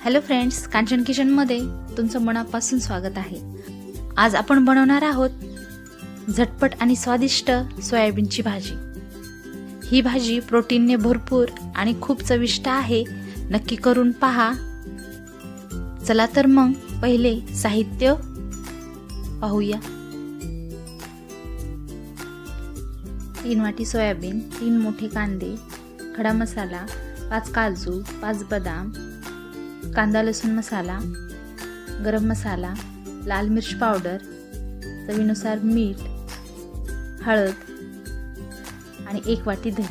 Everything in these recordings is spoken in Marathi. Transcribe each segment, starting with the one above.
हॅलो फ्रेंड्स, कांचन किचन मध्ये तुमचं मनापासून स्वागत आहे। आज आपण बनवणार आहोत झटपट आणि स्वादिष्ट सोयाबीनची भाजी। ही भाजी प्रोटीनने भरपूर आणि खूप चविष्ट आहे, नक्की करून पहा। चला तर मग पहिले साहित्य पाहूया। 3 वाटी सोयाबीन, 3 मोठे कांदे, खडा मसाला, 5 काजू, 5 बदाम, कांदा लसूण मसाला, गरम मसाला, लाल मिर्च पावडर, चवीनुसार मीठ, हळद आणि 1 वाटी दही।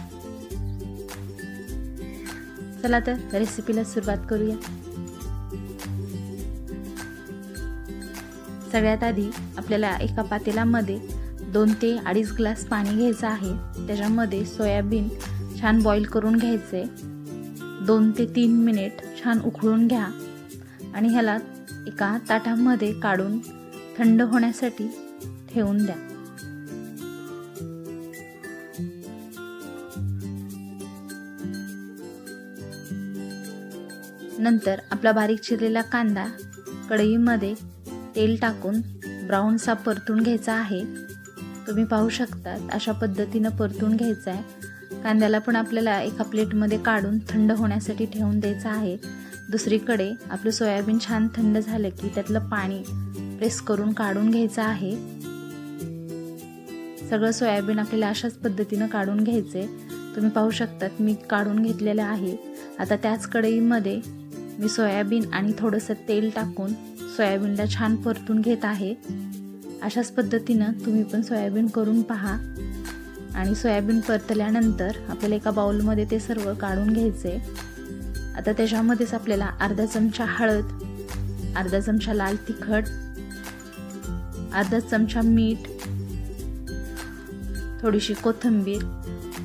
चला तर रेसिपीला सुरुवात करूया। सगळ्यात आधी आपल्याला एका पातेल्यामध्ये 2 ते 2.5 ग्लास पाणी घ्यायचं आहे। त्याच्यामध्ये सोयाबीन छान बॉईल करून घ्यायचे। 2 ते 3 मिनिट छान उकळून घ्या आणि ह्याला एका ताटामध्ये काढून थंड होण्यासाठी ठेवून द्या। नंतर आपला बारीक चिरलेला कांदा कढईमध्ये तेल टाकून ब्राऊनसा परतून घ्यायचा आहे। तुम्ही पाहू शकता अशा पद्धतीने परतून घ्यायचा आहे। कांद्याला पण आपल्याला एका प्लेटमध्ये काढून थंड होण्यासाठी ठेवून द्यायचं आहे। दुसरीकडे आपलं सोयाबीन छान थंड झालं की त्यातलं पाणी प्रेस करून काढून घ्यायचं आहे। सगळं सोयाबीन आपल्याला अशाच पद्धतीने काढून घ्यायचे। तुम्ही पाहू शकता मी काढून घेतलेलं आहे। आता त्याच कढईमध्ये मी सोयाबीन आणि थोडंसं तेल टाकून सोयाबीनला छान परतून घेत आहे। अशाच पद्धतीने तुम्ही पण सोयाबीन करून पहा। आणि सोयाबीन परतल्यानंतर आपल्याला एका बाउलमध्ये ते सर्व काढून घ्यायचे। आता त्याच्यामध्येच आपल्याला अर्धा चमचा हळद, अर्धा चमचा लाल तिखट, अर्धा चमचा मीठ, थोडीशी कोथिंबीर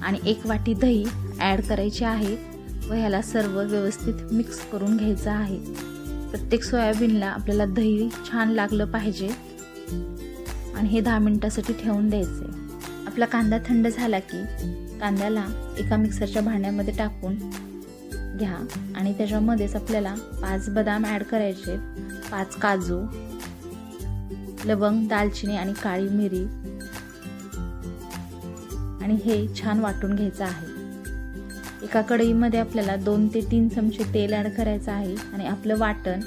आणि 1 वाटी दही ॲड करायची आहे व ह्याला सर्व व्यवस्थित मिक्स करून घ्यायचं आहे। प्रत्येक सोयाबीनला आपल्याला दही छान लागलं पाहिजे आणि हे 10 मिनिटांसाठी ठेवून द्यायचे। आपला कांदा थंड झाला की कांद्याला एका मिक्सरच्या भांड्यामध्ये टाकून घ्या आणि त्याच्यामध्येच आपल्याला 5 बदाम ॲड करायचे, 5 काजू, लवंग, दालचिनी आणि काळी मिरी आणि हे छान वाटून घ्यायचं आहे। एका कढईमध्ये आपल्याला 2 ते 3 चमचे तेल ॲड करायचं आहे आणि आपलं वाटण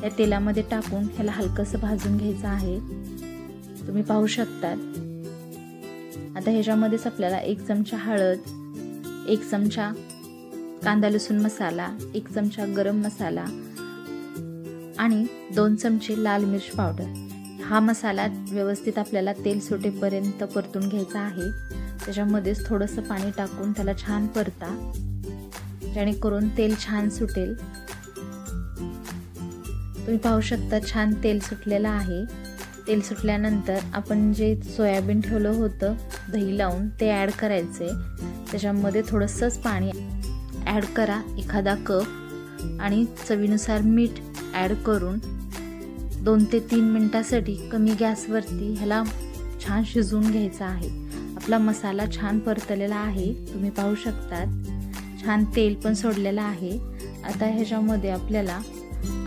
त्या तेलामध्ये टाकून ह्याला हलकंसं भाजून घ्यायचं आहे। तुम्ही पाहू शकता। आता ह्याच्यामध्येच आपल्याला 1 चमचा हळद, 1 चमचा कांदा लसूण मसाला, 1 चमचा गरम मसाला आणि 2 चमचे लाल मिर्च पावडर हा मसाला व्यवस्थित आपल्याला तेल सुटेपर्यंत परतून घ्यायचा आहे। त्याच्यामध्येच थोडंसं पाणी टाकून त्याला छान परता, जेणेकरून तेल छान सुटेल। तुम्ही पाहू शकता छान तेल सुटलेलं आहे। तेल सुटल्यानंतर आपण जे सोयाबीन ठेवलं होतं दही लावून ते ॲड करायचे। त्याच्यामध्ये थोडंसंच पाणी ॲड करा, एखादा कप, आणि चवीनुसार मीठ ॲड करून 2 ते 3 मिनिटांसाठी कमी गॅसवरती ह्याला छान शिजवून घ्यायचा आहे। आपला मसाला छान परतलेला आहे। तुम्ही पाहू शकता छान तेल पण सोडलेलं आहे। आता ह्याच्यामध्ये आपल्याला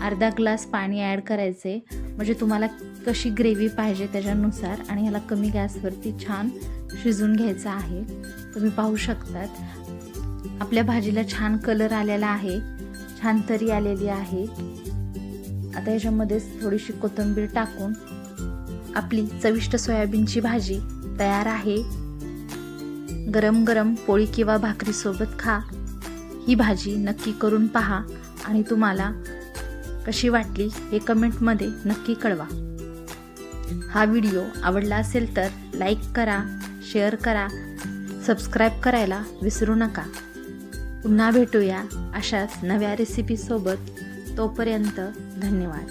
अर्धा ग्लास पाणी ॲड करायचे, म्हणजे तुम्हाला कशी ग्रेव्ही पाहिजे त्याच्यानुसार, आणि ह्याला कमी गॅसवरती छान शिजवून घ्यायचं आहे। तुम्ही पाहू शकता आपल्या भाजीला छान कलर आलेला आहे, छान तरी आलेली आहे। आता ह्याच्यामध्येच थोडीशी कोथिंबीर टाकून आपली चविष्ट सोयाबीनची भाजी तयार आहे। गरम गरम पोळी किंवा भाकरीसोबत खा। ही भाजी नक्की करून पहा आणि तुम्हाला कशी वाटली हे कमेंटमध्ये नक्की कळवा। हा व्हिडिओ आवडला असेल तर लाईक करा, शेअर करा, सबस्क्राईब करायला विसरू नका। पुन्हा भेटूया अशाच नव्या रेसिपीसोबत। तोपर्यंत धन्यवाद।